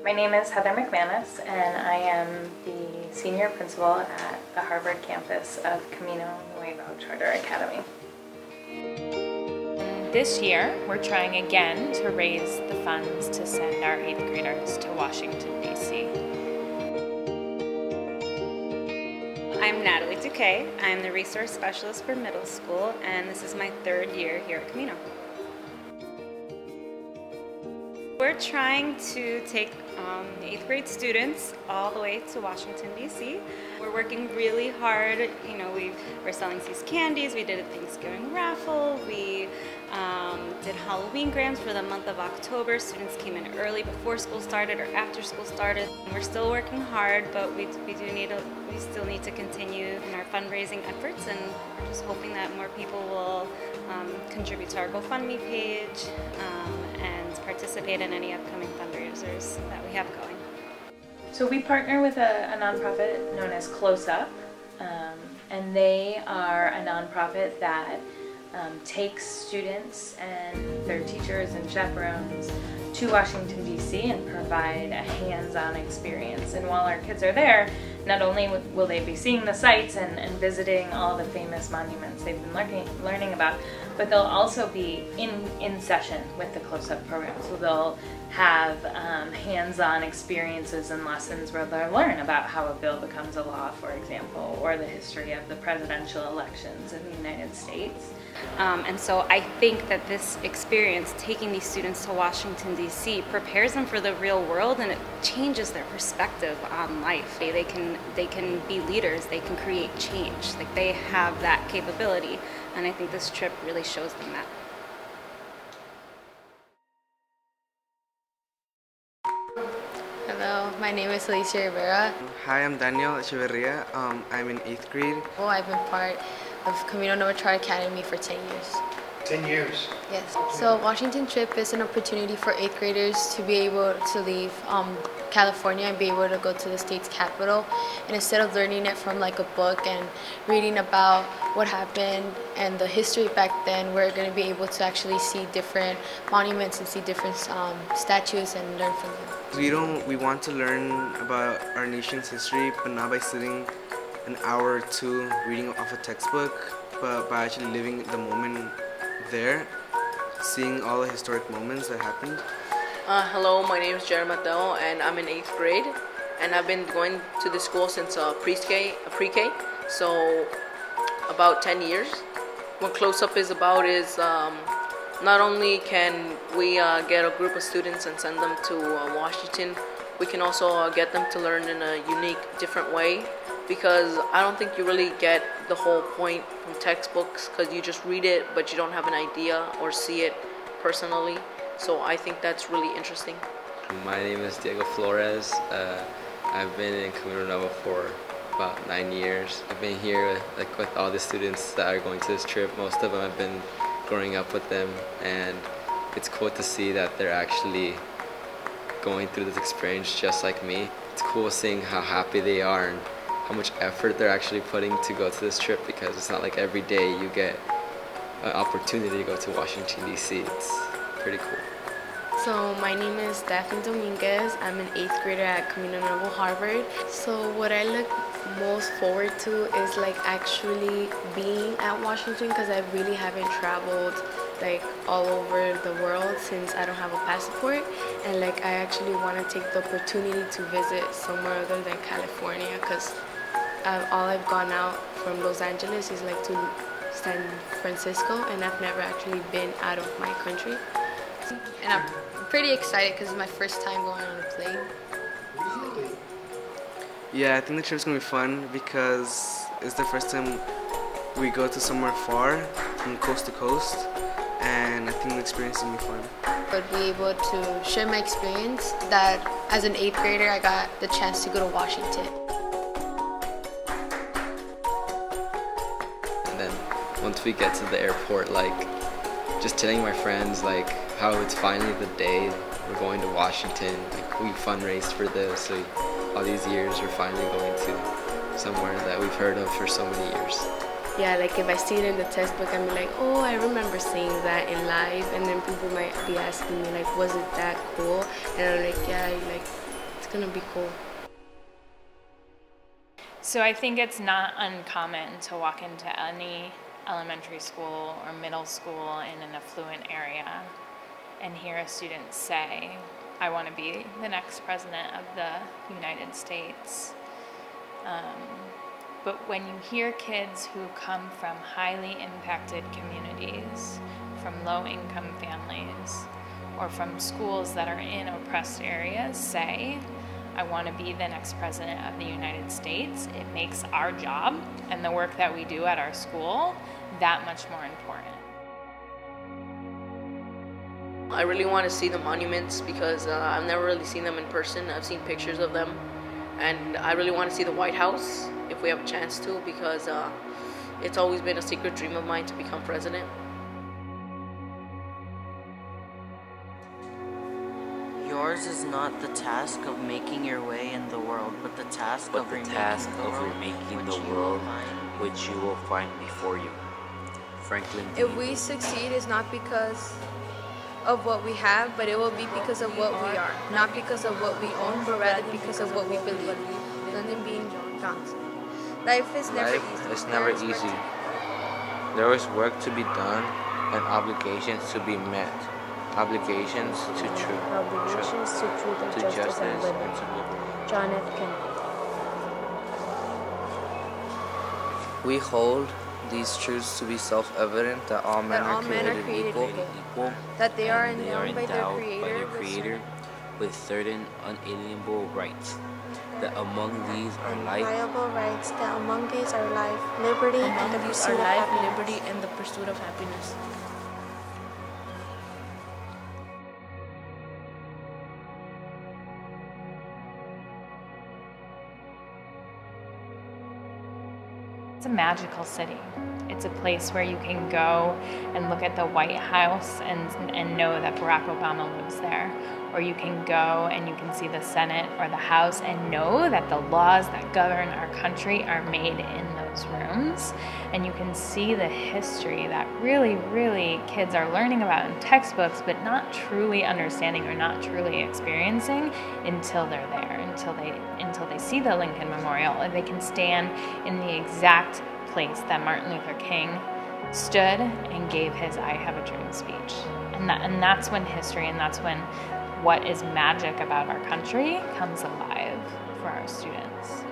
My name is Heather McManus, and I am the senior principal at the Harvard campus of Camino Charter Academy. This year, we're trying again to raise the funds to send our 8th graders to Washington, D.C. I'm Natalie Duque. I'm the resource specialist for middle school, and this is my 3rd year here at Camino. We're trying to take 8th grade students all the way to Washington, D.C. We're working really hard. You know, we're selling these candies. We did a Thanksgiving raffle. We did Halloween grams for the month of October. Students came in early before school started or after school started. We're still working hard, but we still need to continue in our fundraising efforts, and we're just hoping that more people will contribute to our GoFundMe page and participate in any upcoming fundraisers that we have going. So we partner with a nonprofit known as Close Up, and they are a nonprofit that takes students and their teachers and chaperones to Washington, D.C. and provide a hands-on experience. And while our kids are there, not only will they be seeing the sights and visiting all the famous monuments they've been learning about, but they'll also be in session with the Close Up program. So they'll have hands-on experiences and lessons where they'll learn about how a bill becomes a law, for example, or the history of the presidential elections in the United States. And so I think that this experience, taking these students to Washington, D.C., prepares them for the real world, and it changes their perspective on life. They can be leaders, they can create change. Like, they have that capability, and I think this trip really shows them that. Hello, my name is Alicia Rivera. Hi, I'm Daniel Echeverria. I'm in 8th grade. Well, I've been part of Camino Charter Academy for 10 years. 10 years? Yes. So Washington trip is an opportunity for 8th graders to be able to leave California and be able to go to the state's capital. And instead of learning it from like a book and reading about what happened and the history back then, we're going to be able to actually see different monuments and see different statues and learn from them. We want to learn about our nation's history, but not by sitting an hour or two reading off a textbook, but by actually living the moment there, seeing all the historic moments that happened. Hello, my name is Jared Mateo, and I'm in 8th grade, and I've been going to this school since pre-K, so about 10 years. What Close Up is about is not only can we get a group of students and send them to Washington, we can also get them to learn in a unique, different way, because I don't think you really get the whole point from textbooks, because you just read it but you don't have an idea or see it personally. So I think that's really interesting. My name is Diego Flores. I've been in Camino Nova for about 9 years. I've been here with all the students that are going to this trip. Most of them I've been growing up with them, and it's cool to see that they're actually going through this experience just like me. It's cool seeing how happy they are and how much effort they're actually putting to go to this trip, because it's not like every day you get an opportunity to go to Washington, D.C. It's pretty cool. So my name is Daphne Dominguez. I'm an 8th grader at Camino Nuevo Harvard. So what I look most forward to is like actually being at Washington, because I really haven't traveled like all over the world since I don't have a passport, and like I actually want to take the opportunity to visit somewhere other than California, because all I've gone out from Los Angeles is like to San Francisco, and I've never actually been out of my country. And I'm pretty excited because it's my first time going on a plane. Yeah, I think the trip's gonna be fun because it's the first time we go to somewhere far, from coast to coast, and I think the experience is gonna be fun. I'd be able to share my experience that as an 8th grader I got the chance to go to Washington. And then once we get to the airport, like just telling my friends like how it's finally the day we're going to Washington. Like, we fundraised for this. So all these years we're finally going to somewhere that we've heard of for so many years. Yeah, like if I see it in the textbook, I'm like, oh, I remember seeing that in live, and then people might be asking me like, was it that cool? And I'm like, yeah, like gonna be cool. So I think it's not uncommon to walk into any elementary school or middle school in an affluent area and hear a student say, I want to be the next president of the United States. But when you hear kids who come from highly impacted communities, from low-income families, or from schools that are in oppressed areas say, I want to be the next president of the United States, it makes our job and the work that we do at our school that much more important. I really want to see the monuments because I've never really seen them in person. I've seen pictures of them, and I really want to see the White House if we have a chance to, because it's always been a secret dream of mine to become president. Yours is not the task of making your way in the world, but the task of remaking the world which you will find before you. Franklin D. If we succeed, it's not because of what we have, but it will be because of what we are. Not because of what we own, but rather because of what we believe. Lyndon B. Johnson. Life is never easy. There is work to be done and obligations to be met. Obligations to truth. Obligations to truth and justice and liberty. John F. Kennedy. We hold these truths to be self-evident that all men are created equal, that they are endowed by their Creator with certain unalienable rights. That among these are life, that among these are life, liberty, and the pursuit of happiness. Liberty and the pursuit of happiness. It's a magical city. It's a place where you can go and look at the White House and know that Barack Obama lives there. Or you can go and you can see the Senate or the House and know that the laws that govern our country are made in those rooms. And you can see the history that really, really kids are learning about in textbooks, but not truly understanding or not truly experiencing until they're there, until they see the Lincoln Memorial, and they can stand in the exact place that Martin Luther King stood and gave his I Have a Dream speech. And that's when history, and that's when what is magic about our country comes alive for our students.